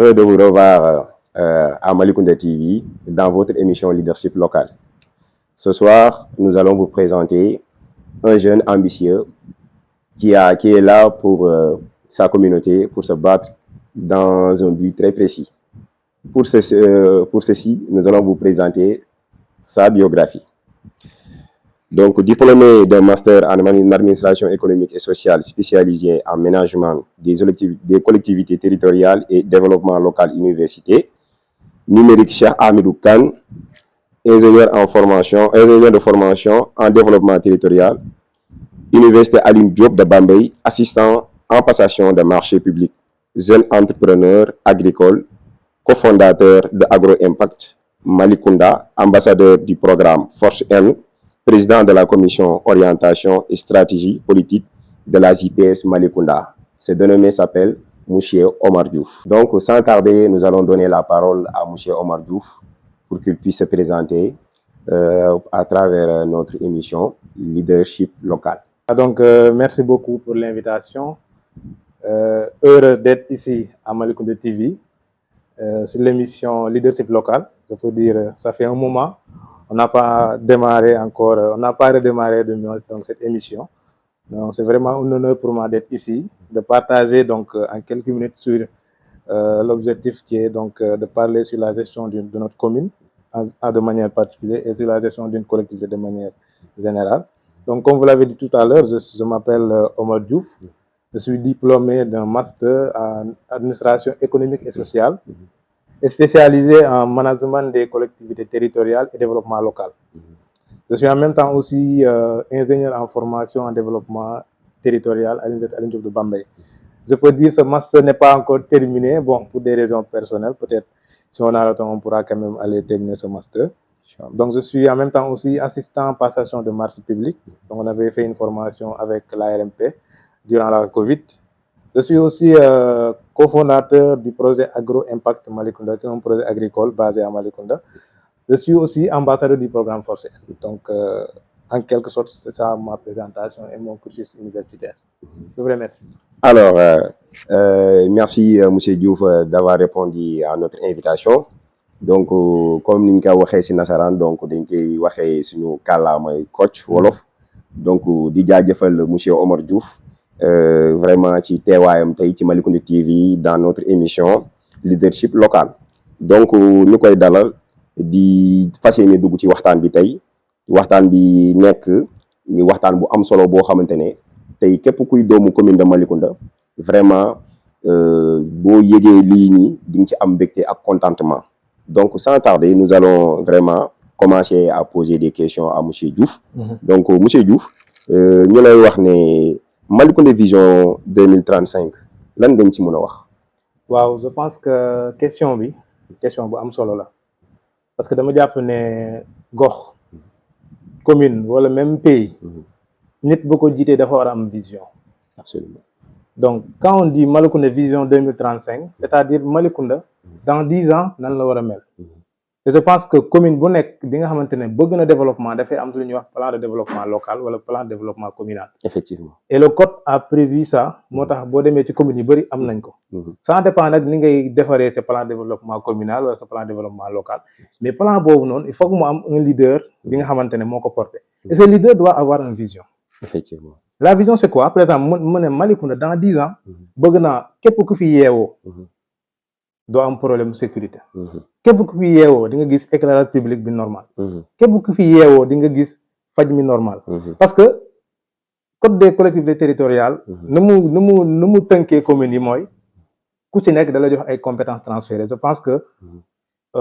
heureux de vous revoir à Malicounda TV dans votre émission Leadership Local. Ce soir, nous allons vous présenter un jeune ambitieux qui est là pour sa communauté, pour se battre dans un but très précis. Pour ceci, nous allons vous présenter sa biographie. Donc, diplômé d'un master en administration économique et sociale spécialisé en management des collectivités territoriales et développement local université, numérique Cheikh Hamidou Kane, ingénieur de formation en développement territorial, Université Alioune Diop de Bambey, assistant en passation de marchés publics, jeune entrepreneur agricole, cofondateur de Agro Impact Malicounda, ambassadeur du programme Force N, président de la commission orientation et stratégie politique de la JPS Malicounda. Ce dénommé s'appelle Monsieur Omar Diouf. Donc, sans tarder, nous allons donner la parole à Monsieur Omar Diouf pour qu'il puisse se présenter à travers notre émission Leadership Local. Donc, merci beaucoup pour l'invitation. Heureux d'être ici à Malicounda TV sur l'émission Leadership Local. Je peux dire, ça fait un moment. On n'a pas redémarré donc cette émission. Donc, c'est vraiment un honneur pour moi d'être ici, de partager donc en quelques minutes sur l'objectif qui est donc de parler sur la gestion de notre commune de manière particulière et sur la gestion d'une collectivité de manière générale. Donc, comme vous l'avez dit tout à l'heure, je m'appelle Omar Diouf. Je suis diplômé d'un master en administration économique et sociale et spécialisé en management des collectivités territoriales et développement local. Je suis en même temps aussi ingénieur en formation en développement territorial à l'Université Alioune Diop de Bambey. Je peux dire que ce master n'est pas encore terminé, bon, pour des raisons personnelles, peut-être si on a le temps, on pourra quand même aller terminer ce master. Donc, je suis en même temps aussi assistant en passation de marché public. Donc, on avait fait une formation avec l'ARMP durant la Covid. Je suis aussi cofondateur du projet Agro Impact Malicounda, qui est un projet agricole basé à Malicounda. Je suis aussi ambassadeur du programme Force. Donc, en quelque sorte, c'est ça ma présentation et mon cursus universitaire. Je vous remercie. Alors, merci M. Diouf d'avoir répondu à notre invitation. Donc, comme nous l'avons dit ci nasaran, donc dañ koy waxé suñu kalamay coach wolof. Donc di jaajëfal monsieur Omar Diouf vraiment ci téwayam tay ci Malicounda TV dans notre émission Leadership Local. Donc ñu koy dalal di fassiyene dugg ci waxtaan bi tay. Waxtaan bi nekk ni waxtaan bu am solo boo xamante ne tey képp kuy doomu commune de Malicounda vraiment boo yëgee lii ñi di nga ci am mbégte ak contentement. Donc sans tarder, nous allons vraiment commencer à poser des questions à monsieur Diouf. Donc monsieur Diouf ñu lay wax ne Malicounda Vision 2035 lan nga ci mën a wax. waaw je pense que question bu am solo la parce que dama jàpp ne gox commune wala même pays nit bu ko jiitee dafa war a am vision. Absolument. Donc quand on dit Malicounda Vision 2035, c'est-à-dire Malicounda dans 10 ans nan la war a mel. Et je pense que commune bu nekk bi nga xamante ne bëgg na développement dafay am lu ñuy wax plan de développement local wala plan de développement communal. Effectivement. Et le code a prévu ça, moo tax boo demee ci commune yu bëri am nañ ko. Ça dépend nag ni ngay defaree ce plan de développement communal wala ce plan de développement local. Mais plan boobu noonu il faut que mu am un leader bi nga xamante ne moo ko porté. Et ce leader doit avoir une vision. Effectivement. La vision c'est quoi? Par exemple mu ne Malicounda dans 10 ans bëgg naa képp ku fi yeewoo doo am problème sécurité. képp ku fi yeewoo di nga gis éclairage public bi normal. képp ku fi yeewoo di nga gis faj mi normal. Parce que code des collectivités territoriales nu mu tënkee communes yi mooy ku ci nekk da la jox ay compétences transférées. Je pense que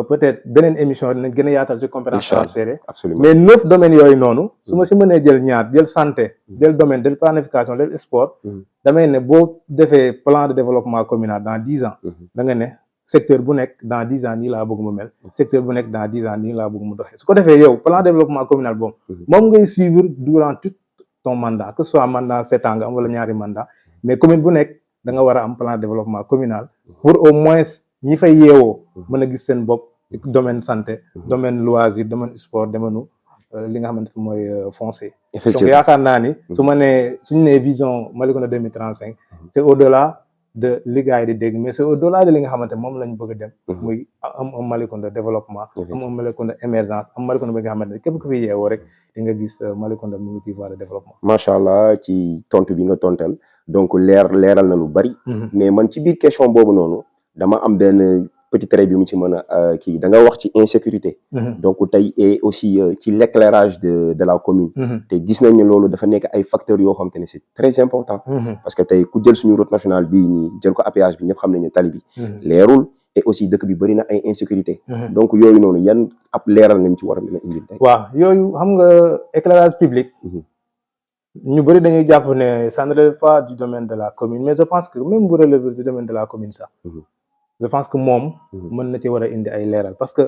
peut-être beneen émission dina gën a yaatal ci compétences transférées. Absolument. Mais 9 domaines yooyu noonu su ma si mënee jël ñaar jël santé jël domaine jël planification jël sport damay ne boo defee plan de développement communal dans 10 ans da nga ne secteur bu nekk dans 10 ans nii laa bëgg mu mel secteur bu nekk dans 10 ans nii laa bëgg mu doxee su ko defee yow plan de développement communal boobu moom ngay suivre durant tout ton mandat que ce soit mandat 7 ans nga am wala ñaari mandat mais commune bu nekk da nga war a am plan de développement communal pour au moins ñi fay yeewoo mën a gis seen bopp domaine santé domaine loisir domaine sport domaine li nga xamante mooy foncier. Donc yaakaar naa ni su ma nee suñu nee vision Malicounda 2035 c'est au-delà de li gars yi di dégg mais c'est au-delà de li nga xamante moom lañ bëgg a dem muy am un Malicounda développement am un Malicounda émergence am Malicounda bi nga xamante ne képp ku fi yeewoo rek di nga gis Malicounda mu ngi ci voie de développement. macha allah ci tontu bi nga tontal donc leeral na lu bari. mais man ci biir question boobu noonu dama am benn petit trait bi mu ci mën a kii da nga wax ci insécurité. donc tey et aussi ci l'éclairage de la commune. te gis nañ ne loolu dafa nekk ay facteurs yoo xam te ne c'est très important. parce que tey ku jël suñu route nationale bii nii jël ko à péage bi ñëpp xam nañ ne tali bi leerul. et aussi dëkk bi bëri na ay insécurité. donc yooyu noonu yan ab leeral ngañ ci war a mën a indil tey. waaw yooyu xam nga éclairage public. ñu bëri dañuy jàpp ne ça ne relève pas du domaine de la commune mais je pense que même bu relever du domaine de la commune sax. je pense que moom. mën na ci war a indi ay leeral parce que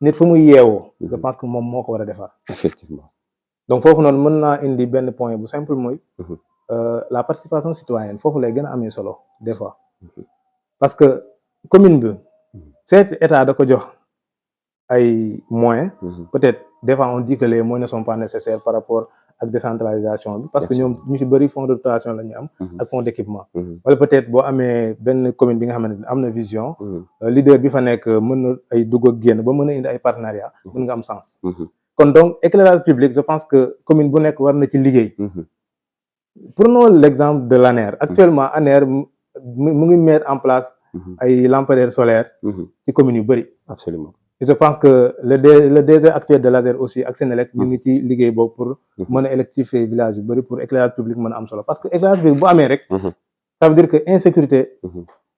nit fu muy yeewoo. je pense que moom moo ko war a defar. effectivement. donc foofu noonu mën naa indi benn point bu simple mooy. la participation citoyenne foofu lay gën a amee solo des fois. parce que commune bi. certes état da ko jox ay moyens. peut-être des fois on dit que les moyens ne sont pas nécessaires par rapport ak décentralisation bi parce que ñoom ñu ci bëri fonds de dotation la ñu am. ak fonds d'équipement. wala peut-être boo amee benn commune bi nga xamante ne am na vision. leader bi fa nekk mën na ay dugg ak génn ba mën a indi ay partenariat mën nga am sens. kon donc éclairage public je pense que commune bu nekk war na ci liggéey. prenons l'exemple de l'ANER actuellement ANER mu ngi mettre en place. ay lampadaires solaires. ci communes yu bëri. absolument. et je pense que le DG actuel de l'ASER aussi ak Senelec ñu ngi ci liggéey boobu pour mën a électrifier village yu bëri pour éclairage public mën a am solo parce que éclairage public bu amee rek. ça veut dire que insécurité.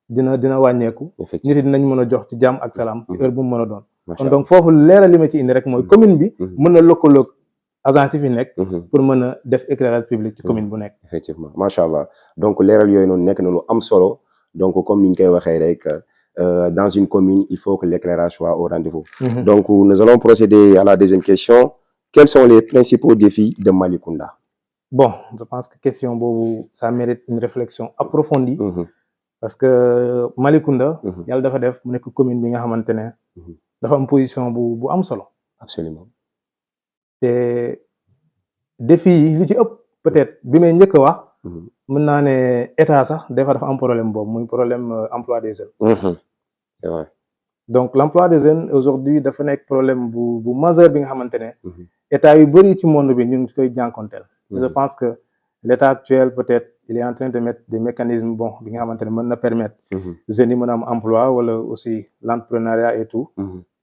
dina wàññeeku. nit yi dinañ mën a jox ci jàmm ak salaam. ci heure bu mu mën a doon. kon donc foofu leeral li ma ci indi rek mooy commune bi. mën na lëkkaloog agence yi fi nekk. pour mën a def éclairage public ci commune bu nekk. effectivement macha allah donc leeral yooyu noonu nekk na lu am solo. donc comme ni ñu koy waxee rek dans une commune il faut que l'éclairage soit au rendez-vous. donc nous allons procéder à la deuxième question. Quels sont les principaux défis de Malicounda? Bon, je pense que question boobu ça mérite une réflexion approfondie. parce que Malicounda. yàlla dafa def mu nekk commune bi nga xamante ne. dafa am position bu am solo. absolument. te défi yi lu ci ëpp peut-être bi may njëkk a wax. mën naa ne état sax des fois dafa am problème boobu muy problème emploi des jeunes. c'est vrai. donc l'emploi des jeunes aujourd'hui dafa nekk problème bu majeur bi nga xamante ne. état yu bëri ci monde bi ñu ngi koy jànkonteel. je pense que l'état actuel peut-être il est en train de mettre des mécanismes bon bi nga xamante ne mën na permettre. jeunes yi mën a am emploi wala aussi l'entrepreneuriat et tout.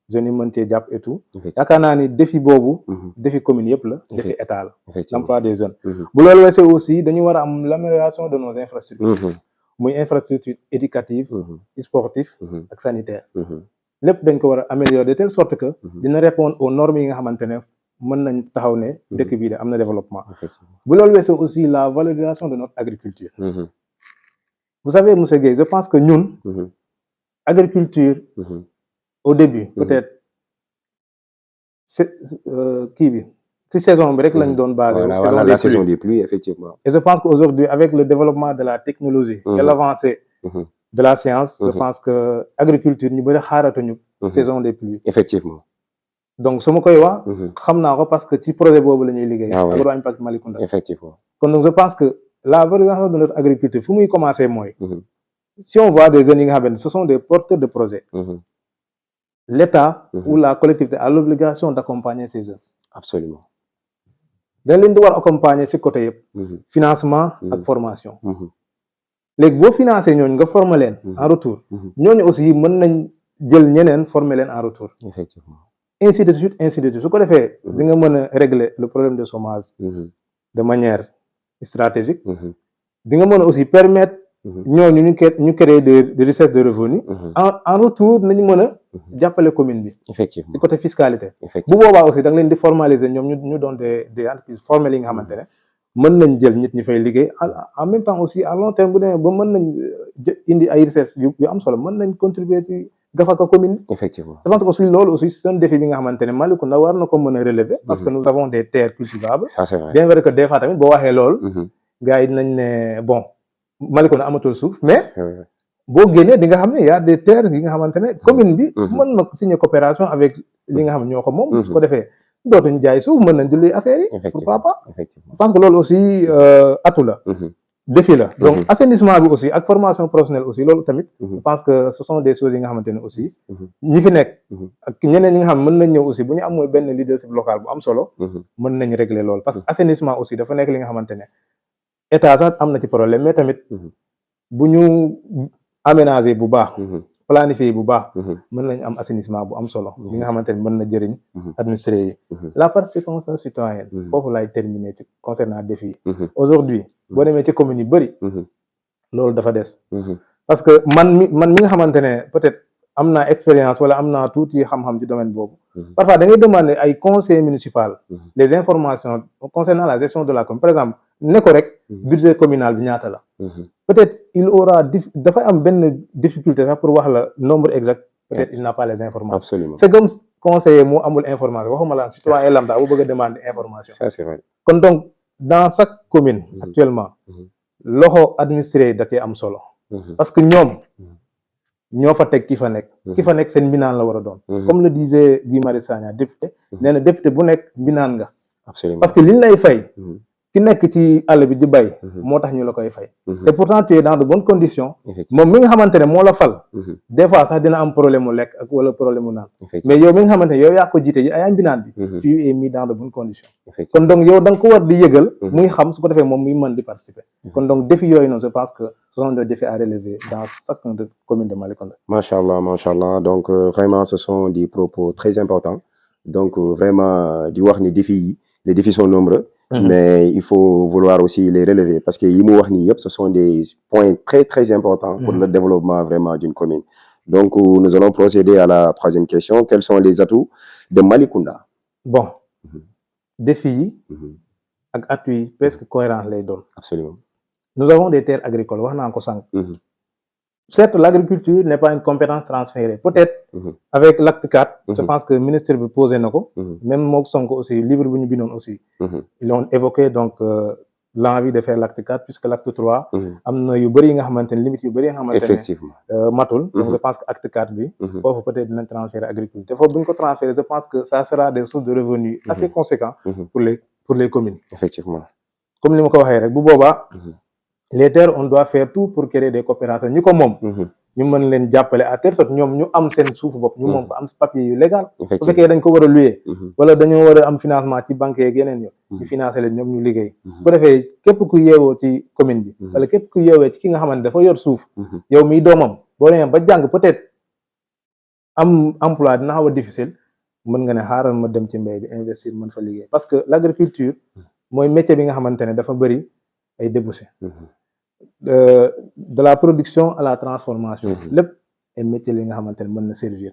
jeunes yi mën cee jàpp et tout. yaakaar naa ni défi boobu. défi commune yëpp la. défi état la. l'emploi des jeunes. bu loolu weesoo aussi dañu war a am l'amélioration de nos infrastructures. muy infrastructure éducative. sportive. ak sanitaire. lépp dañ ko war a améliorer de telle sorte que. dina répondre aux normes yi nga xamante ne mën nañ taxaw ne. dëkk bii de am na développement. bu loolu weesoo aussi la valorisation de notre agriculture. vous savez monsieur Guèye je pense que ñun. agriculture. au début peut-être c'est kii bi ci saison bi rek lañ doon basé. voilà la saison des pluies effectivement. et je pense qu'aujourd'hui avec le développement de la technologie. et l'avancée de la science. je pense que agriculture ñu bëri xaaratuñu. saison des pluies. effectivement. donc su ma koy wax. xam naa ko parce que ci projet boobu la ñuy liggéey. Agro Impact Malicounda. effectivement. kon donc je pense que la valorisation de notre agriculture fu muy commencer mooy. si on voit des jeunes yi nga xamante ne ce sont des porteurs de projets. l'État ou la collectivité a l'obligation d'accompagner ces jeunes. absolument. dañ leen di war accompagner ci côté yëpp. financement ak formation. léegi boo financer ñooñu nga former leen. en retour. ñooñu aussi mën nañ jël ñeneen former leen en retour. effectivement. ainsi de suite ainsi de suite su ko defee. di nga mën a régler le problème de chômage. de manière stratégique. di nga mën a aussi permettre. ñooñu ñu créer des recettes de revenus. en retour nañu mën a. jàppale commune bi. effectivement ci côté fiscalité. bu boobaa aussi da nga leen di formaliser ñoom ñu doon des entreprises formelles yi nga xamante ne mën nañ jël nit ñi fay liggéey en même temps aussi à long terme bu demee ba mën nañ indi ay recettes yu am solo mën nañ contribuer ci gafaka commune bi. effectivement. je pense que aussi loolu aussi c'est un défi bi nga xamante ne Malicounda war na ko mën a relever. parce que nous avons des terres cultivables. ça c'est vrai. bien vrai que des fois tamit boo waxee loolu. gars yi dinañ ne bon Malicounda amatul suuf mais. boo génnee di nga xam ne y a des terres yi nga xamante ne commune bi. mën na signer coopération avec li nga xam ne ñoo ko moom. su ko defee dootuñ jaay suuf mën nañ julli affaire yi. pourquoi pas. effectivement. je pense que loolu aussi atu la. défi la donc assainissement bi aussi ak formation professionnelle aussi loolu tamit je pense que ce sont des choses yi nga xamante ne aussi ñi fi nekk ak ñeneen ñi nga xam mën nañ ñëw aussi bu ñu am mooy benn leadership local bu am solo mën nañ régler loolu parce que assainissement aussi dafa nekk li nga xamante ne état sax am na ci problème mais tamit bu ñu aménager bu baax planifier bu baax mën nañ am assainissement bu am solo li nga xamante ne mën na jëriñ administré yi la participation citoyenne foofu laay terminer ci concernant défi yi aujourd'hui boo demee ci communes yi bëri loolu dafa des parce que man mi nga xamante ne peut-être am naa expérience wala am naa tuuti xam-xam ci domaine boobu parfois da ngay demander ay conseil municipal les informations concernant la gestion de la commune par exemple ne ko rek budget communal bi ñaata la peut-être il aura dafay am benn difficulté sax pour wax la nombre exact peut-être il n'a pas les informations absolument c'est comme conseiller moo amul information waxuma la citoyen lambda bu bëgg a demander information ça c'est vrai kon donc dans chaque commune actuellement loxo administré da cee am solo parce que ñoom ñoo fa teg ki fa nekk seen mbinaan la war a doon comme le disait Guy Marius Sagna député nee na député bu nekk mbinaan nga absolument parce que liñ lay fay ki nekk ci àll bi di bay moo tax ñu la koy fay te pourtant tu es dans de bonnes conditions moom mi nga xamante ne moo la fal des fois sax dina am problème mu lekk ak wala problème mu naan mais yow mi nga xamante ne yow yaa ko jiite yi ay mbinaan bi tu es mis dans de bonnes conditions kon donc yow da nga ko war di yëgal muy xam su ko defee moom muy mën di participer kon donc défi yooyu noonu je pense que ce sont des défis à relever dans chacune des communes de Malicounda. Machallah donc vraiment ce sont des propos très importants donc vraiment di wax ni défis yi les défis sont nombreux mais il faut vouloir aussi les relever parce que yi mu wax nii yëpp ce sont des points très très importants pour le développement vraiment d'une commune donc nous allons procéder à la troisième question quels sont les atouts de Malicounda? Bon défis yi ak atouts yi presque cohérence lay doon absolument nous avons des terres agricoles wax naa ko sànq certes l'agriculture n'est pas une compétence transférée peut-être avec l'acte 4 je pense que ministre bi posé na ko même mook Sonko aussi livre bu ñu bindoon aussi ils ont évoqué donc l'envie de faire l'acte 4 puisque l'acte 3 am na yu bëri yi nga xamante ne limite yu bëri yi nga xamante ne matul donc je pense que acte 4 bi foofu peut-être dinañ transférer agriculture te foofu bu ñu ko transférer je pense que ça sera des sources de revenus assez conséquents pour les communes effectivement comme ni ma ko waxee rek bu boobaa les terres on doit faire tout pour créer des coopérations ñi ko moom ñu mën leen jàppale à telle sorte ñoom ñu am seen suuf bopp ñu moom ko am papier yu légal bu fekkee dañ ko war a louer wala dañoo war a am financement ci banque yeeg yeneen yo ñu financer leen ñoom ñu liggéey bu defee képp ku yeewoo ci commune bi wala képp ku yeewee ci ki nga xamante dafa yor suuf yow miy doomam boo demee ba jàng peut-être am emploi dina xaw a difficile mën nga ne xaaral ma dem ci mbéy bi investir mën fa liggéey parce que l'agriculture mooy métier bi nga xamante ne dafa bëri ay débouchés de la production à la transformation lépp ay métier li nga xamante ne mën na servir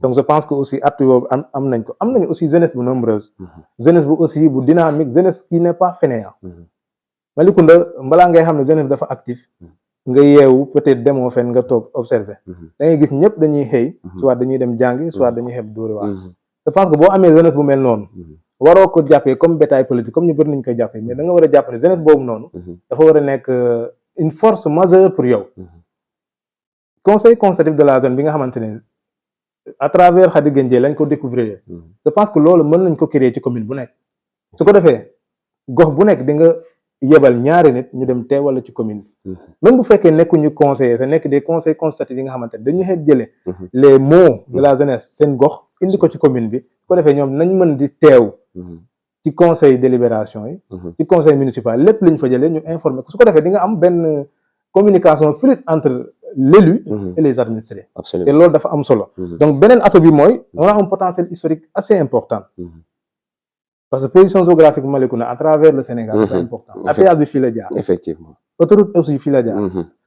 donc je pense que aussi at boobu am nañ ko am nañu aussi jeunesse bu nombreuse jeunesse bu aussi bu dynamique jeunesse qui n'est pas fainéant Malicounda balaa ngay xam ne jeunesse bi dafa actif nga yeewu peut-être demoo fenn nga toog observer da ngay gis ñëpp dañuy xëy soit dañuy dem jàngi soit dañuy xeeb dóori waar je pense que boo amee jeunesse bu mel noonu waroo ko jàppee comme bétail politique comme ñu bëri nañu koy jàppee mais da nga war a jàpp ne jeunesse boobu noonu dafa war a nekk une force majeure pour yow conseil consultatif de la zone bi nga xamante ne à travers Khady Gueye lañ ko découvrir je pense que loolu mën nañ ko créer ci commune bu nekk su ko defee gox bu nekk di nga yebal ñaari nit ñu dem teewal ci commune bi même bu fekkee nekkuñu conseiller sa nekk des conseils consultatifs yi nga xamante ne dañu xeet jëlee les mots de la jeunesse seen gox indi ko ci commune bi su ko defee ñoom nañ mën di teew ci conseil délibération yi ci conseil municipal lépp lu ñu fa jëlee ñu informer ko su ko defee di nga am benn communication fluide entre l'élu et les administrés te loolu dafa am solo donc beneen atout bi mooy on a un potentiel historique assez important parce que position géographique Malicounda à travers le Sénégal c'est important péage bi fii la jaar effectivement autoroute aussi fii la jaar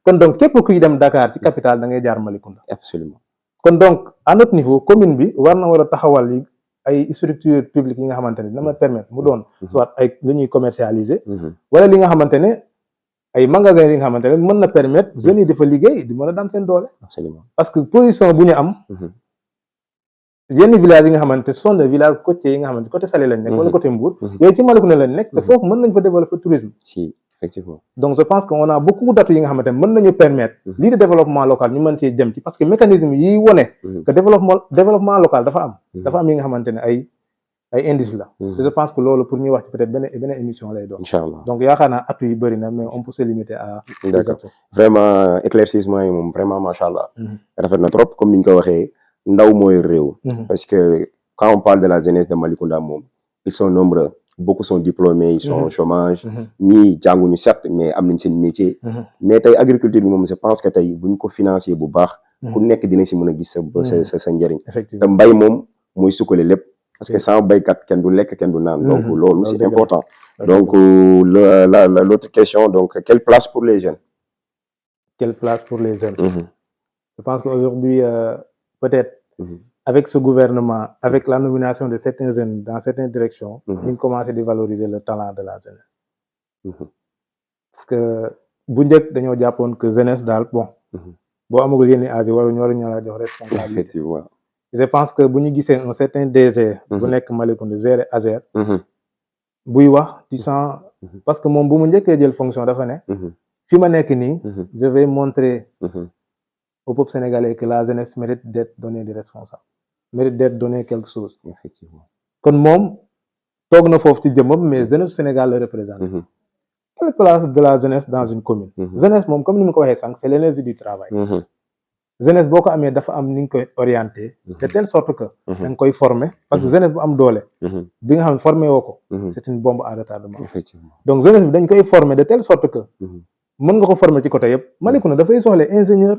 kon donc képp kuy dem Dakar ci capitale da ngay jaar Malicounda absolument kon donc à notre niveau commune bi war na war a taxawal yi ay structures publiques yi nga xamante ne dina ma permettre mu doon soit ay lu ñuy commercialiser wala li nga xamante ne ay magasins yi nga xamante ne mën na permettre jeunes yi dafa liggéey di mën a daan seen doole absolument parce que position bu ñu am yenn villages yi nga xamante ce sont des villages côtiers yi nga xamante côté Saly lañ nekk wala côté Mbour yooyu ci Malicounda lañ nekk te foofu mën nañ fa développer tourisme si effectivement donc je pense que on a beaucoup d'atouts yi nga xamante ne mën nañu permettre lii de développement local ñu mën ci dem ci parce que mécanisme yi wone que développement local dafa am yi nga xamante ne ay ay indices la. je pense que loolu pour ñuy wax ci peut-être benn émission lay doon. Inch'Allah. donc yaakaar naa atu yi bëri na mais on peut se limiter à. d'accord vraiment éclaircissement yi moom vraiment macha allah. rafet na trop comme ni ñu ko waxee ndaw mooy réew. parce que quand on parle de la jeunesse de Malicounda moom ils sont nombreux. beaucoup sont diplômés ils sont au chômage. ñii jànguñu certes mais am nañ seen métier. mais tey agriculture bi moom je pense que tey buñ ko financer bu baax. ku nekk dina si mën a gis sa njëriñ. effectivement te mbay moom mooy sukkale lépp. parce que sans baykat kenn du lekk kenn du naan. donc loolu c'est important. donc l'autre question donc quelle place pour les jeunes. Quelle place pour les jeunes. Je pense qu'aujourd'hui peut-être. Avec ce gouvernement, avec la nomination de certains jeunes dans certaines directions, ils commencent à valoriser le talent de la jeunesse. Parce que bu njëkk dañoo jàppoon que jeunesse daal bon. boo amagul yenn âge yi waruñu la jox responsabilité. effectivement. je pense que bu ñu gisee un certain DG. bu nekk Malicounda gérer ASER. buy wax tu sens. parce que moom bu mu njëkkee jël fonction dafa ne. fi ma nekk nii. je vais montrer. au peuple sénégalais que la jeunesse mérite d'être donnée des responsables. mérite d'être donné quelque chose. effectivement. kon moom toog na foofu ci jëmmam mais jeunesse Sénégal la représente. quelle place de la jeunesse dans une commune. jeunesse moom comme ni ma ko waxee sànq c'est l'énergie du travail. jeunesse boo ko amee dafa am ni nga koy orienté. de telle sorte que. da nga koy former parce que jeunesse bu am doole. bi nga xam ne formé woo ko. c'est une bombe à retardement. effectivement. donc jeunesse bi dañ koy former de telle sorte que. mën nga ko former ci côté yëpp Malicounda dafay soxla ingénieur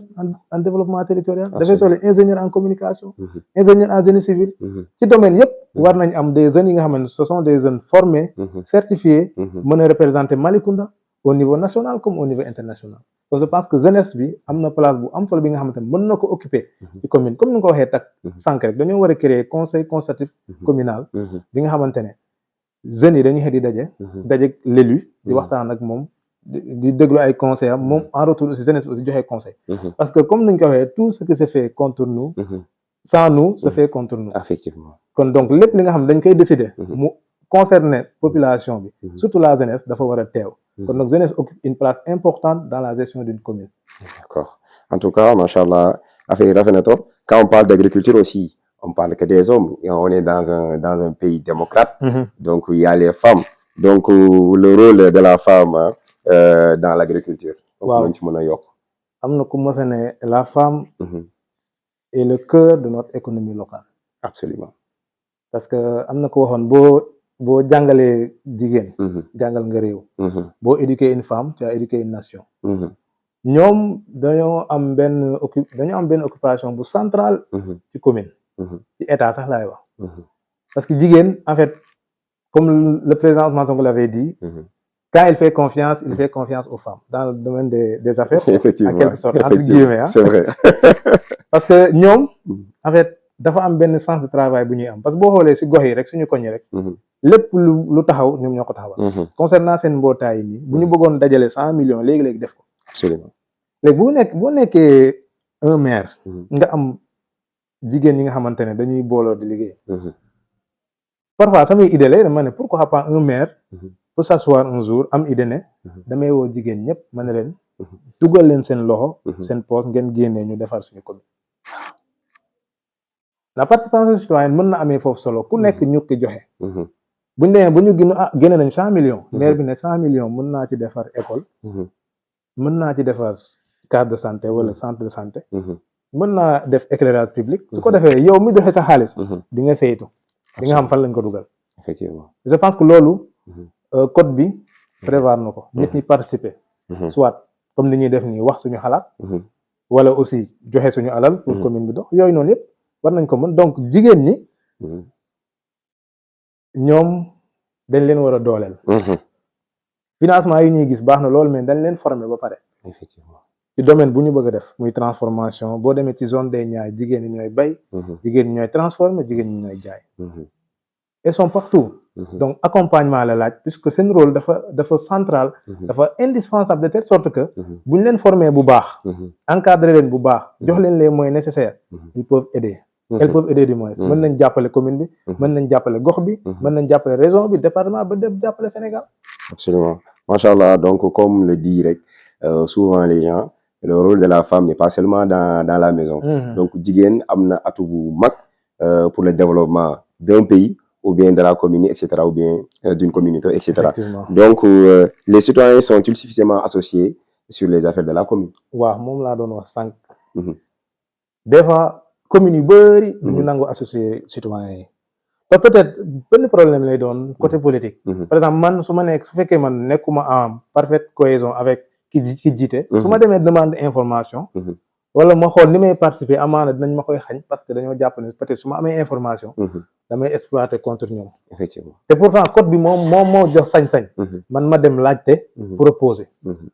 en développement territorial. dafay soxla ingénieur en communication. ingénieur en génie civil. ci domaine yëpp war nañ am des jeunes yi nga xam ne ce sont des jeunes formés. certifiés. mën a représenter Malicounda au niveau national comme au niveau international. donc je pense que jeunesse bi am na place bu am solo bi nga xamante ne mën na ko occuper. ci commune comme ni nga ko waxee tak sànq rek dañoo war a créer conseil consultatif communal. bi nga xamante ne jeunes yi dañuy xëy di daje l'élu di waxtaan ak moom. di déglu ay conseils am moom en retour aussi jeunesse aussi joxe conseil. parce que comme ni ñu ko waxee tout ce qui se fait contre nous. sans nous se fait contre nous. effectivement. kon donc lépp li nga xam dañ koy décider. mu concerner population bi. surtout la jeunesse dafa war a teew. kon donc jeunesse occupe une place importante dans la gestion d'une commune. d'accord en tout cas machallah affaire yi rafet na trop quand on parle d'agriculture aussi on parle que des hommes et on est dans un pays démocrate. donc il y a les femmes donc le rôle de la femme. Dans l'agriculture. waaw donc ci mën a yokk. am na ku mës a ne la femme. est le cœur de notre économie locale. absolument. parce que am na ko waxoon boo jàngalee jigéen. jàngal nga réew. boo éduquer une femme tu as éduqué une nation. ñoom dañoo am benn occupation bu centrale. ci commune. ci état sax laay wax. parce que jigéen en fait comme le président Ousmane Sonko l'avait dit. quand il fait confiance aux femmes dans le domaine des affaires. effectivement en quelque sorte entre guillemets c'est vrai. parce que ñoom en fait dafa am benn sens de travail bu ñuy am parce que boo xoolee si gox yi rek suñu koñ rek. lépp lu taxaw ñoom ñoo ko taxawal. concernant seen mbootaay yi nii bu ñu bëggoon dajale 100 millions léegi def ko. absolument. léegi boo nekkee un maire. nga am jigéen ñi nga xamante ne dañuy booloo di liggéey. parfois samay idée la dama ne pourquoi pas un maire. pour s'asseoir un jour am idée ne damay woo jigéen ñëpp ma ne leen dugal leen seen loxo seen poche ngeen génnee ñu defar suñu commune. la participation citoyenne mën na amee foofu solo ku nekk ñu ki joxe. buñ demee bu ñu génne nañ 100 millions. maire bi ne 100 millions mën naa ci defar école. mën naa ci defar case de santé wala centre de santé. mën naa def éclairage public. su ko defee yow mi joxe sa xaalis. di nga saytu. di nga xam fan lañ ko dugal. effectivement. je pense que loolu. code bi prévoir na ko nit ñi participer. soit comme ni ñuy def nii wax suñu xalaat. wala aussi joxe suñu alal. pour commune bi dox yooyu noonu yëpp war nañ ko mën donc jigéen ñi. ñoom dañ leen war a dooleel. financement yi ñuy gis baax na lool mais dañ leen former ba pare. effectivement. ci domaine bu ñu bëgg a def muy transformation boo demee ci zone des Niayes jigéen ñi ñooy bay. jigéen ñi ñooy transformer jigéen ñi ñooy jaay. Elles sont partout. donc accompagnement la laaj puisque seen rôle dafa central. dafa indispensable de telle sorte que. bu ñu leen former bu baax. encadrer leen bu baax jox leen les moyens nécessaires. ils peuvent aider. elles peuvent aider du moins. mën nañ jàppale commune bi. mën nañ jàppale gox bi. mën nañ jàppale région bi département ba dem jàppale Sénégal. absolument macha allah donc comme le dit rek souvent les gens le rôle de la femme n'est pas seulement dans la maison. donc jigéen am na atu bu mag pour le développement d'un pays. ou bien de la commune, etc., ou bien d'une communauté, etc. effectivement Donc, les citoyens sont-ils suffisamment associés sur les affaires de la commune? waaw moom laa doon wax sànq. Mhm. Des fois communes yu bëri du ñu Mhm. nangu associé citoyens yi te peut-être benn problème lay doon côté politique. Mhm. par exemple man su fekkee man nekkuma en parfaite cohésion avec ki jiite. su ma demee demande information. Mhm. wala ma xool ni may participer amaana dinañ ma koy xañ parce que dañoo jàpp ne peut-être su ma amee information. Mhm. damay exploiter contre ñoom. Effectivement. te pourtant code bi moo jox sañ-sañ. Mhm. man ma dem laajte. Mhm. proposer. Mhm.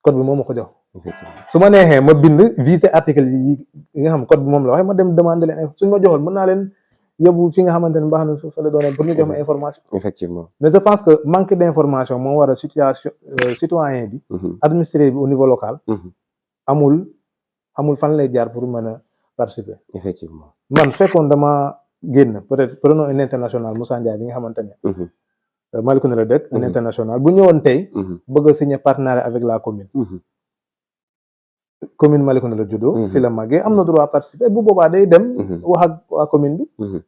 code bi moom ma ko jox. Effectivement. su ma neexee ma bind viser article yi nga xam code bi moom la waxee ma dem demander leen suñ ma joxoon mën naa leen yóbbu fi nga xamante ne baax na fa la doon pour ñu jox ma information. Effectivement. mais je pense que manque d'information moo war a situation citoyen bi. Mhm. administré bi au niveau local. Mhm. amul fan lay jaar pour mën a participer. Effectivement. man fekkoon dama génn peut-être prenons un international Moussa Ndiaye bi nga xamante ne. Mhm. Malicounda la dëkk. un Mhm. international bu ñëwoon tey. Mhm. bëgg a signer partenariat avec la commune. Mhm. commune Malicounda la juddoo. Mhm. fi la màggee am na droit participer bu boobaa day dem. Mhm. wax ak waa commune bi. Mhm.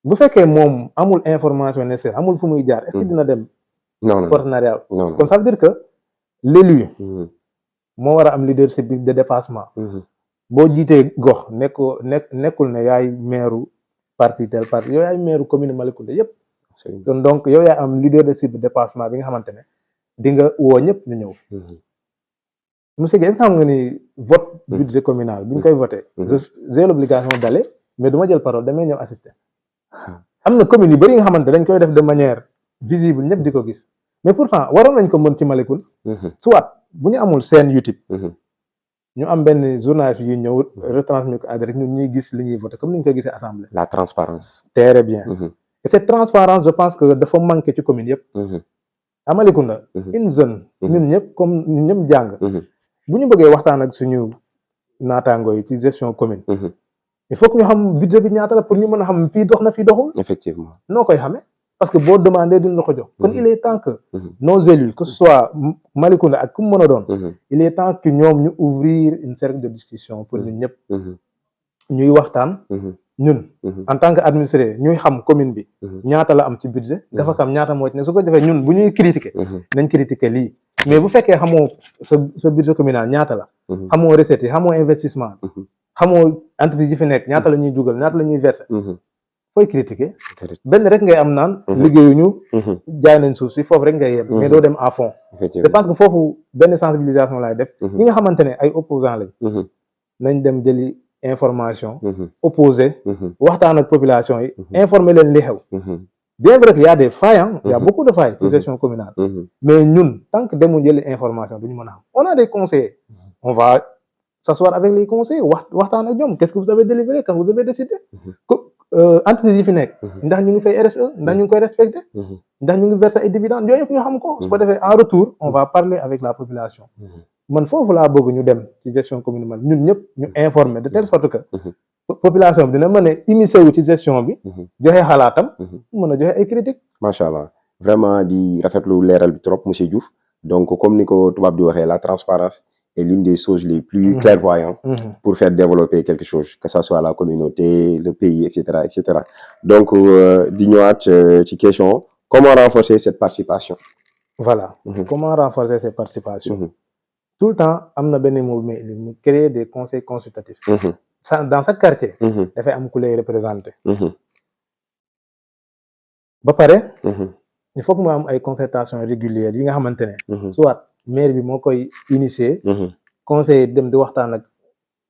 bu fekkee moom amul information nécessaire amul fu muy jaar est-ce que dina dem Non, non, partenariat. non, non. kon ça veut dire que l'élu Mhm. moo war a am leadership de dépassement. Mhm. boo jiitee gox nekkul ne yaay meeru parti tel parti yow yaay meeru commune Malicounda yëpp. Absolument. kon donc yow yaay am leadership de dépassement bi nga xamante ne di nga woo ñëpp ñu ñëw. Mhm. monsieur Guèye est-ce que xam nga ni vote budget communal bi ñu koy voté. j'ai l'obligation d'aller mais du ma jël parole damay ñëw assister. am na commune yu bëri nga xamante dañ koy def de manière visible ñëpp di ko gis mais pourtant waroon nañ ko mën ci Malicounda. Mhm. soit bu ñu amul seen YouTube. Mhm. ñu am benn journaliste yu ñëw retransmettre ko en direct ñun ñuy gis li ñuy voté comme ni ñu koy gisee assemblée. La transparence. très bien. Mhm. et cette transparence je pense que dafa manqué ci commune yëpp. Mhm. à Malicounda. Mhm. une zone. ñun ñëpp comme ñun ñëpp jàng. Mhm. bu ñu bëggee waxtaan ak suñu naataango yi ci gestion commune. Mhm. il faut que ñu xam budget bi ñaata la pour ñu mën a xam fii dox na fii doxul. Effectivement. noo koy xamee parce que boo demandé duñ la ko jox. kon Mhm. il est temps que Mhm. nos élus que ce soit Malicounda ak ku mu mën a doon. Mhm. il est temps que ñoom ñu ouvrir une cercle de discussion pour ñun ñëpp Mhm. ñuy waxtaan. Mhm. ñun Mhm. en tant que administré ñuy xam commune bi Mhm. ñaata la am ci budget dafa xam ñaata moo ci ne su ko defee ñun bu ñuy critiquer Mhm. nañ critiquer lii mais bu fekkee xamoo sa budget communal ñaata la Mhm. xamoo recette yi xamoo investissement Mhm. xamoo entreprise yi fi nekk ñaata la ñuy dugal ñaata la ñuy verser Mhm. fooy critiquer Peut-être. benn rek ngay am naan Mhm. liggéeyuñu Mhm. jaay nañ suuf si foofu rek ngay yem mais doo dem à fond je Effectivement. pense que foofu benn sensibilisation laay def Mhm. ñi nga xamante ne ay opposants lañ Mhm. nañ dem jëli information Mhm. opposé Mhm. waxtaan ak population yi Mhm. informer leen li xew Mhm. bien vrai qu'il y a des failles hein, il y a Mhm. beaucoup de failles ci Mhm. gestion communale Mhm. mais ñun tant que demuñ jëli information duñu mën a xam on a des conseillers on va s'asseoir avec les conseillers waxtaan ak ñoom qu'est-ce que vous avez délivré qu'est-ce que vous avez décidé Mhm. entreprise yi fi nekk Mhm. ndax ñu ngi fay RSE ndax ñu ngi koy respecté Mhm. ndax ñu ngi verser ay dividendes yooyu yëpp ñu xam ko su ko defee en retour on va parler avec la population Mhm. man foofu laa bëgg ñu dem ci gestion communale ñun ñëpp ñu informer de telle sorte que Mhm. population bi dina mën a immiscer wu ci gestion bi Mhm. joxe xalaatam Mhm. mën a joxe ay critiques Macha Allah vraiment di rafetlu leeral bi trop monsieur Diouf donc comme ni ko tubaab di waxee la transparence est l'une des choses les plus clairvoyantes pour faire développer quelque chose que ça soit la communauté le pays etc donc di ñëwaat ci question comment renforcer cette participation. voilà comment renforcer cette participation tout le temps am na benn mouvement mu créer des conseils consultatifs dans chaque quartier dafay am ku lay représenter ba pare il faut que mu am ay concertation régulières yi nga xamante ne soit maire bi moo koy initier conseil dem di waxtaan ak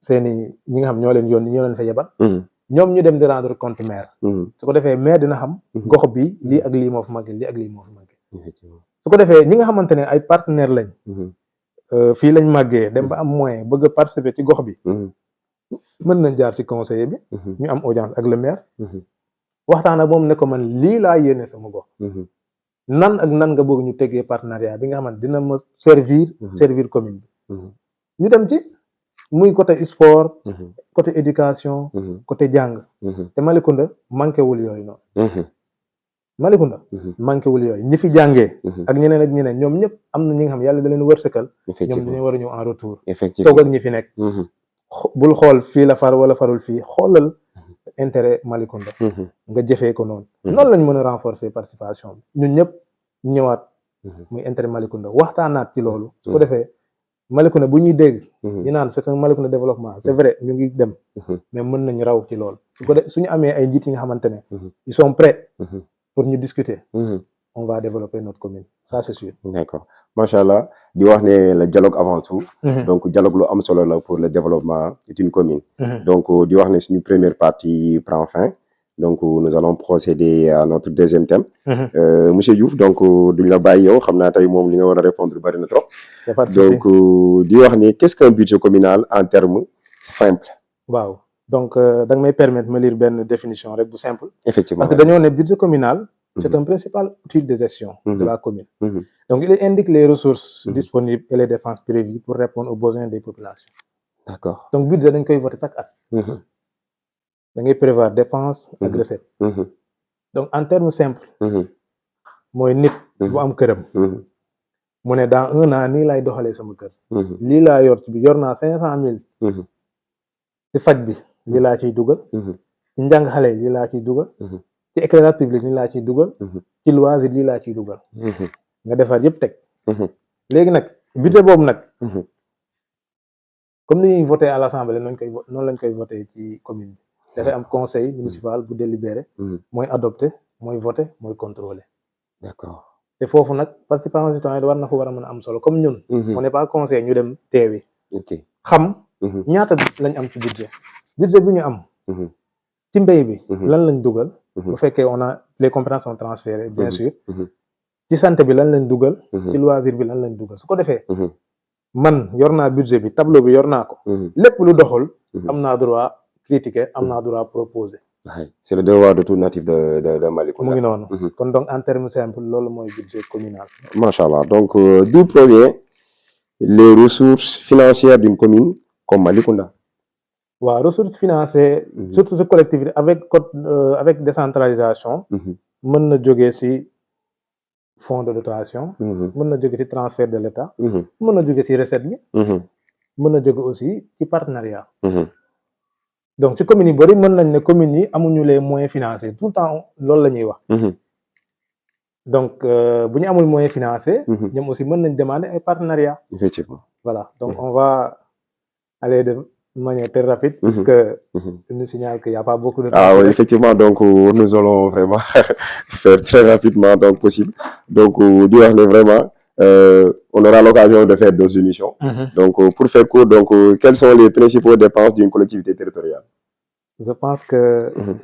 seeni ñi nga xam ñoo leen yónni ñoo leen fa yebal ñoom ñu dem di rendre compte maire su ko defee maire dina xam gox bi lii ak lii moo fi manqué lii ak lii moo fi manqué su ko defee ñi nga xamante ne ay partenaires lañ fii lañ màggee dem ba am moyen bëgg a participer ci gox bi mën nañ jaar ci conseiller bi ñu am audience ak le maire waxtaan ak moom ne ko man lii laa yéene sama gox nan ak nan nga bëgg ñu teggee partenariat bi nga xamante dina ma servir commune bi ñu dem ci muy côté sport côté éducation côté jàng te Malicounda manqué wul yooyu noonu Malicounda manqué wul yooyu ñi fi jàngee ak ñeneen ñoom ñëpp am na ñi nga xam yàlla da leen wërsëkal ñoom dañu war a ñëw en retour toog ak ñi fi nekk bul xool fii la far wala farul fii xoolal intérêt Malicounda nga jëfee ko noonu noonu lañ mën a renforcer participation bi ñun ñëpp ñëwaat muy intérêt Malicounda waxtaanaat ci loolu su ko defee Malicounda bu ñuy dégg ñu naan c'est un Malicounda développement c'est vrai ñu ngi dem mais mën nañ raw ci loolu su ko def suñu amee ay njiit yi nga xamante ne ils sont prêts pour ñu discuter on va développer notre commune ça c'est sûr. D'accord macha allah di wax ne le dialogue avant tout. donc dialogue lu am solo la pour le développement d'une commune. donc di wax ne suñu première partie prend fin donc nous allons procéder à notre deuxième thème. monsieur Diouf donc duñ la bàyyi yow xam naa tey moom li nga war a répondre bari na trop. donc di wax ne qu'est-ce qu'un budget communal en termes simples. waaw donc da nga may permettre ma lire benn définition rek bu simple. effectivement parce que dañoo ne budget communal. c'est un principal outil de gestion de la commune. Donc, il indique les ressources disponibles et les dépenses prévues pour répondre aux besoins des populations. D'accord. Donc, budget, dañ koy voter chaque at. Da ngay prévoir dépenses ak recettes. Donc, en termes simples, mooy nit bu am këram. mu ne dans 1 an nii lay doxalee sama kër. lii laa yor ci bi yor naa 500,000. ci faj bi lii laa ciy dugal. ci njàng xale yi lii laa ciy dugal. ci éclairage public lii laa ciy dugal. ci loisir lii laa ciy dugal. nga defar yëpp teg. léegi nag budget boobu nag. comme ni ñuy voté à l'assemblée noonu lañ koy voté ci commune bi. dafay am conseil municipal bu délibéré. mooy adopté mooy voté mooy contrôlé. d'accord te foofu nag participation citoyenne war na fa war a mën a am solo comme ñun. on n'est pas conseil ñu dem teewi. xam ñaata lañ am ci budget. budget bi ñu am. ci mbéy bi. lan lañ dugal. bu fekkee on a les compétences sont transférées bien sûr. ci santé bi lan lañ dugal. ci loisir bi lan lañ dugal su ko defee. man yor naa budget bi tableau bi yor naa ko. lépp lu doxul. am naa droit critiquer am naa droit proposer. c'est le devoir de tout natif de Malicounda. mu ngi noonu. kon donc en termes simples loolu mooy budget communal. macha allah donc d'où provient les ressources financières d'une commune comme Malicounda. waaw ressources financières. surtout ci collectivité avec décentralisation. mën na jógee ci fonds de dotation. mën na jóge ci transfert de l'État. mën na jóge ci recette bi. mën na jóge aussi ci partenariat. donc ci communes yi bari mën nañ ne communes yi amuñu les moyens financiers tout le temps loolu la ñuy wax. donc bu ñu amul moyens financiers. ñoom aussi mën nañ demander ay partenariat. effectivement voilà donc on va aller de manière très rapide. puisque il nous signale qu'il y a pas beaucoup de temps. Ah oui, effectivement donc nous allons vraiment faire très rapidement donc possible donc di wax ne vraiment on aura l'occasion de faire d'autres émissions. Donc pour faire court donc quelles sont les principaux dépenses d'une collectivité territoriale? Je pense que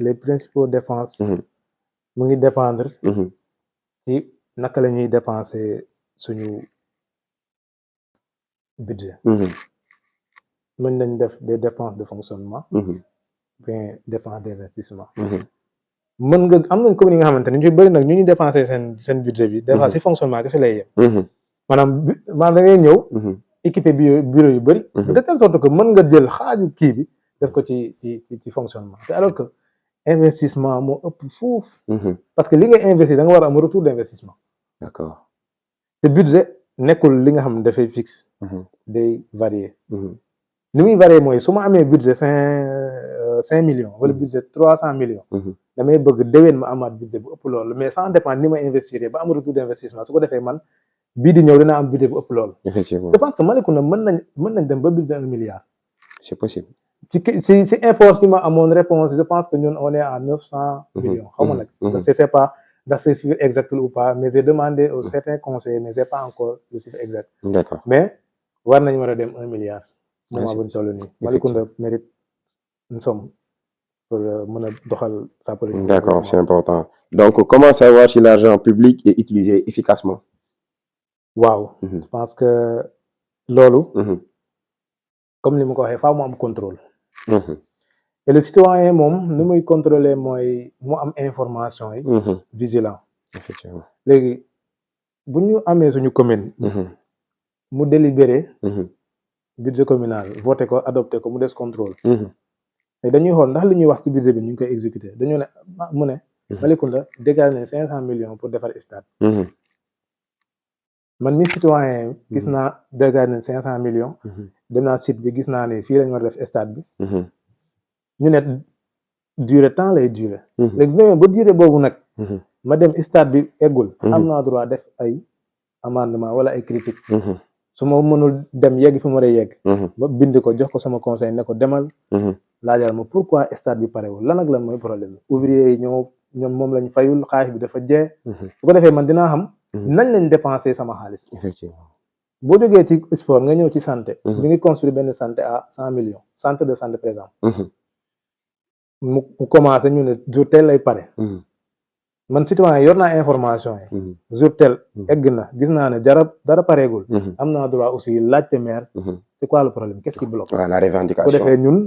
les principaux dépenses mu ngi dépendre ci naka la ñuy dépenser suñu budget. mën nañ def des dépenses de fonctionnement. bien dépenses d'investissement. mën nga am nañ commune yi nga xamante ne ñu bëri nag ñu ngi dépenser seen budget bi. des fois ci fonctionnement kese lay yem. maanaam da ngay ñëw. équiper bureau yu bëri. de telle sorte que mën nga jël xaaju kii bi def ko ci fonctionnement te alors que investissement moo ëpp fuuf. parce que li nga investir da nga war a am retour d'investissement. d'accord te budget nekkul li nga xam ne dafay fixe. day varier. ni muy varier mooy su ma amee budget 5 millions wala budget 300 millions. damay bëgg déwén ma amaat budget bu ëpp loolu mais sans dépendre ni ma investir ba am retour d'investissement su ko defee man bii di ñëw dina am budget bu ëpp loolu. effectivement je pense que Malicounda mën nañ dem ba budget 1 milliard. c'est possible. si info ma amoon réponse je pense que ñun on est à 900 millions. xaw ma nag. je sais pas ndax c'est chiffre exact ou pas mais j'ai demandé aux certains conseillers mais j'ai pas encore le chiffre exact. d'accord mais war nañ war a dem 1 milliard. moment bu ñu toll nii Malicounda mérite une somme pour mën a doxal sa politique. D'accord, c'est important. Donc comment savoir si l'argent public est utilisé efficacement? waaw je pense que loolu. comme ni ma ko waxee faaw mu am contrôle. et le citoyen moom ni muy contrôler mooy mu am information yi. vigilant. effectivement léegi bu ñu amee suñu commune. mu délibéré. budget communal voté ko adopté ko mu des contrôle. te dañuy xool ndax li ñuy wax ci budget bi ñu ngi koy exécuter dañu ne mu ne. Malicounda dégage ne 500 millions pour defar stade. man mi citoyen gis naa dégage ne 500 millions. dem naa site bi gis naa ne fii lañ war a def stade bi. ñu ne durée temps lay durée. léegi su demee ba durée boobu nag. ma dem stade bi eggul. am naa droit def ay amendement wala ay critique su ma mënul dem yegg fi mu war a yegg. ba bind ko jox ko sama conseil ne ko demal. laajal ma pourquoi stade bi parewul lan ak lan mooy problème bi. ouvrier yi ñoom moom lañ fayul xaalis bi dafa jee. su ko defee man dinaa xam. nañ lañ dépenser sama xaalis. effectivement boo jógee ci sport nga ñëw ci santé. ñu ngi construire benn santé à 100 millions centre de santé par exemple. mu commencé ñu ne jour tel lay pare. man citoyen yor naa information yi. jour tel egg na gis naa ne dara pareegul. am naa droit aussi laajte maire. c'est quoi le problème qu'est-ce qui bloque. voilà la revendication bu ko defee ñun.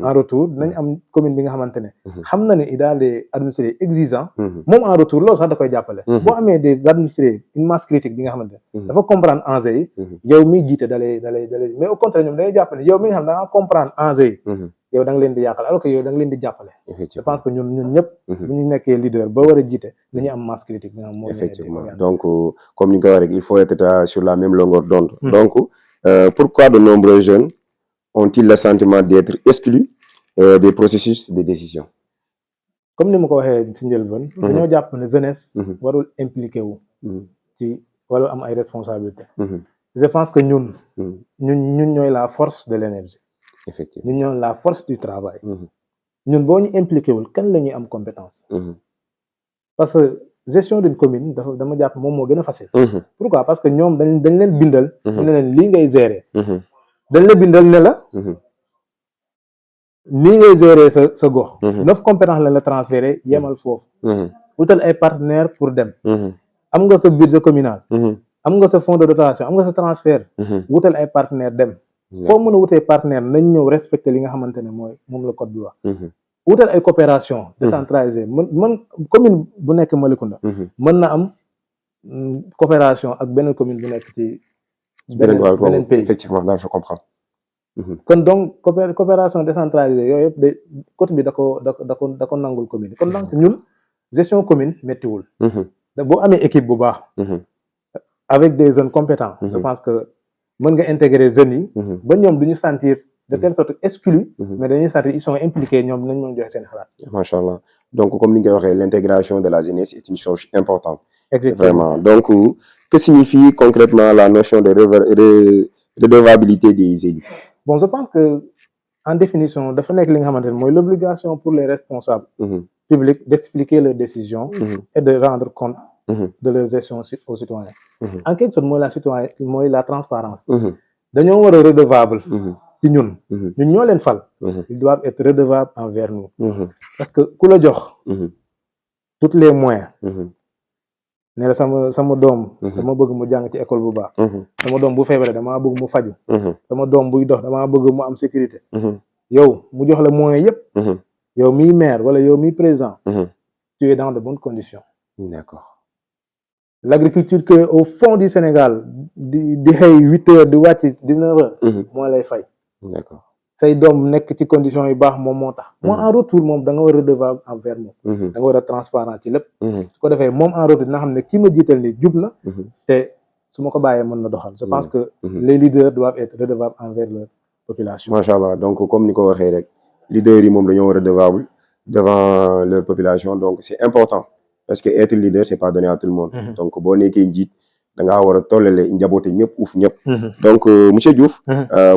en retour dinañ am commune bi nga xamante ne. xam na ne il a des administrés exigeants. moom en retour loolu sax da koy jàppale. boo amee des administrés une masse critique bi nga xamante ne. dafa comprendre enjeu yi. yow miy jiite dalay mais au contraire ñoom dañuy jàppale yow mi nga xam da nga comprendre enjeu yi. yow da nga leen di yàqal alors que yow da nga leen di jàppale. je pense que ñun ñëpp. bu ñu nekkee leader ba war a jiite dañuy am masse critique. effectivement donc comme ni nga ko waxee rek il faut être sur la même longueur d'onde. donc pourquoi de nombreux jeunes ont-ils le sentiment d'être exclus des processus de décision. comme ni ma ko waxee ci njëlbeen. dañoo jàpp ne jeunesse. warul impliqué wu. ci warul am ay responsabilités. je pense que ñun ñooy la force de l'énergie. effectivement ñun ñooy la force du travail. ñun boo ñu impliqué wul kan la ñuy am compétence. parce que gestion d'une commune dama jàpp moom moo gën a facile. pourquoi parce que ñoom dañ leen bindal. ne leen lii ngay gérer. dañ la bindal ne la. nii ngay gérer sa gox. 9 compétences la transféré yemal foofu. wutal ay partenaires pour dem. am nga sa budget communal. am nga sa fonds de dotation am nga sa transfert. wutal ay partenaires dem. foo mën a wutee partenaire nañ ñëw respecter li nga xamante ne moom la code bi wax. wutal ay coopération décentralisée mën commune bu nekk Malicounda. mën na am coopération ak beneen commune bu nekk ci beneen pays. effectivement daal je comprends. kon donc coopération décentralisée yooyu yëpp de côté bi da ko nangul commune kon donc ñun gestion commune méttiwul. boo amee équipe bu baax. avec des jeunes compétents. je pense que mën nga intégrer jeunes yi. ba ñoom du ñu sentir de telle sorte exclus. mais dañuy sentir ils sont impliqués ñoom dinañ mën joxe seen xalaat. macha allah donc comme ni nga ko waxee l'intégration de la jeunesse est une chose importante. Exactement. vraiment donc que signifie concrètement la notion de redevabilité des élus. bon je pense que en définition dafa nekk li nga xamante ne mooy l'obligation pour les responsables. publics d'expliquer leurs décisions. et de rendre compte. de leur gestion aux citoyens. en quelque sorte mooy la transparence. dañoo war a redevable. ci ñun. ñun ñoo leen fal. ils doivent être redevables envers nous. parce que ku la jox. tous les moyens. ne la sama doom. dama bëgg mu jàng ci école bu baax. sama doom bu feebaree damaa bëgg mu faju. sama doom buy dox damaa bëgg mu am sécurité. yow mu jox la moyens yëpp. yow miy maire wala yow miy président. tu es dans de bonnes conditions. d'accord. l'agriculture que au fond du Sénégal di xëy 8 heures di wàcc 19 heures. moo lay fay. d'accord. say doom nekk ci conditions yu baax moom moo tax. moom en retour moom da nga war a redevable envers moom. da nga war a transparent ci lépp. su ko defee moom en retour dina xam ne ki ma jiital ni jub na. te su ma ko bàyyee mën na doxal. je pense que les leaders doivent être redevables envers leur population. macha allah donc comme ni ko waxee rek leaders yi moom dañoo war a redevable devant leur population donc c'est important. parce que être leader c'est pas donné à tout le monde. donc boo nekkee njiit da ngaa war a tollale njaboote ñëpp uuf ñëpp. donc monsieur Diouf.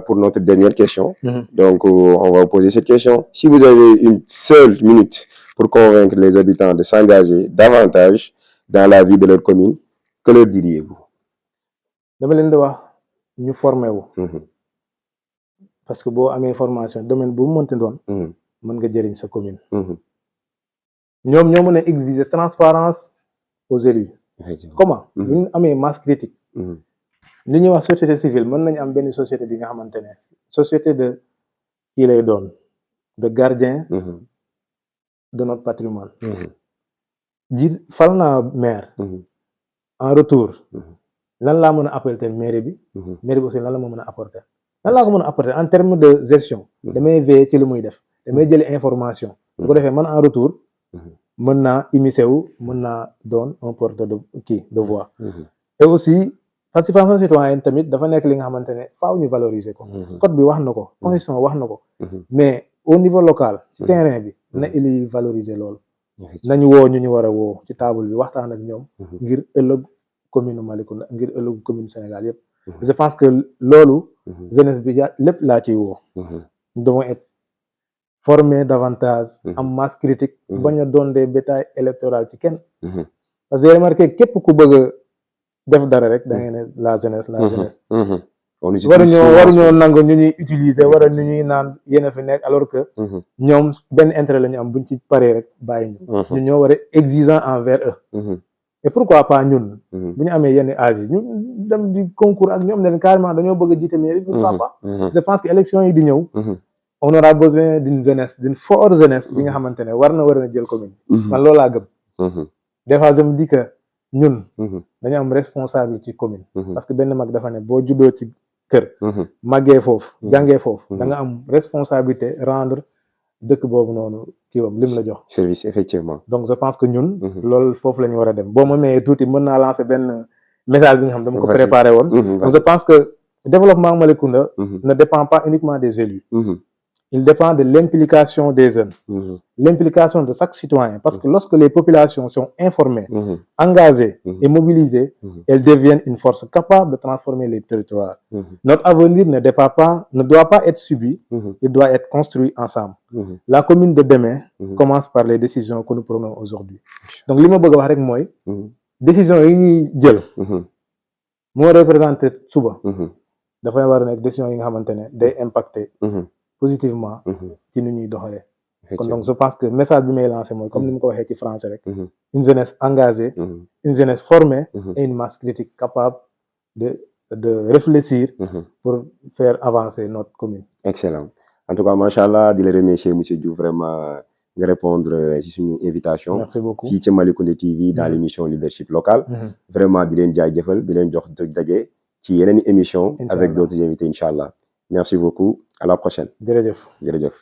pour notre dernière question. donc on va vous poser cette question. si vous avez une seule minute pour convaincre les habitants de s'engager davantage dans la vie de leur commune que leur diriez-vous. dama leen di wax ñu formé wu. parce que boo amee formation domaine bu mu mënti doon. mën nga jëriñ sa commune. ñoom ñoo mën a exiger transparence aux élus. comment bu ñu amee masse critique. li ñuy wax société civile mën nañu am benn société bi nga xamante ne société de kii lay doon de gardien de notre patrimoine. ji fal naa maire. en retour. lan laa mën a apporter mairie bi. mairie bi aussi lan la ma mën a apporter. lan laa ko mën a apporter en terme de gestion. damay veiller ci li muy def. damay jëli information. bu ko defee man en retour. mën naa immiscer wu mën naa doon un porteur de voix. et aussi participation citoyenne tamit dafa nekk li nga xamante ne faaw ñu valoriser ko. code bi wax na ko constitution wax na ko. mais au niveau local ci terrain bi na ili valoriser loolu nañu woo ñu war a woo ci table bi waxtaan ak ñoom ngir ëllëg commune Malicounda ngir ëllëg commune Sénégal yëpp je pense que loolu jeunesse bi lépp laa ciy woo nous devons être formés davantage am masse critique bañ a doon des bétail électoral ci kenn parce que j'ai remarqué képp ku bëgg a def dara rek da ngay ne la jeunesse waruñoo nangu ñu ñuy utiliser wara ñu ñuy naan yéen a fi nekk alors que ñoom benn intérêt la ñu am buñ ci paree rek bàyyi ñu ñun ñoo war a exigeant envers eux et pourquoi pas ñun bu ñu amee yenn âge yi ñu dem di concours ak ñoom ne carrément dañoo bëgg a jiite mairie pourquoi pas je pense que élection yi di ñëw on aura besoin d'une jeunesse d'une forte jeunesse bi nga xamante ne war na jël commune man loolu laa gëm des fois je me dis que ñun dañu am responsabilité ci commune parce que benn mag dafa ne boo juddoo ci kër màggee foofu jàngee foofu da nga am responsabilité rendre dëkk boobu noonu kiiwam lim la jox service effectivement donc je pense que ñun loolu foofu la ñu war a dem boo ma mayee tuuti mën naa lancer benn message bi nga xam dama ko préparé woon donc je pense que développement Malicounda ne dépend pas uniquement des élus il dépend de l'implication des jeunes l'implication de chaque citoyen parce que lorsque les populations sont informées engagées et mobilisées elles deviennent une force capable de transformer les territoires notre avenir ne doit pas être subi il doit être construit ensemble la commune de demain commence par les décisions que nous prenons aujourd'hui donc li ma bëgg a wax rek mooy décision yi ñuy jël moo représenté suba dafay war a nekk décision yi nga xamante ne day impacter positivement ci ni ñuy doxalee kon donc je pense que message bi may lancé mooy comme ni mu ko waxee ci français rek une jeunesse engagée une jeunesse formée et une masse critique capable de réfléchir pour faire avancer notre commune. Excellent en tout cas macha allah di la remercier monsieur Diouf vraiment nga répondre ci suñu invitation. Merci beaucoup fii ci Malicounda TV dans l'émission leadership local. Vraiment di leen jaajëfal di leen jox daje ci yeneen émission avec d'autres invités incha allah merci beaucoup à la prochaine. jërëjëf.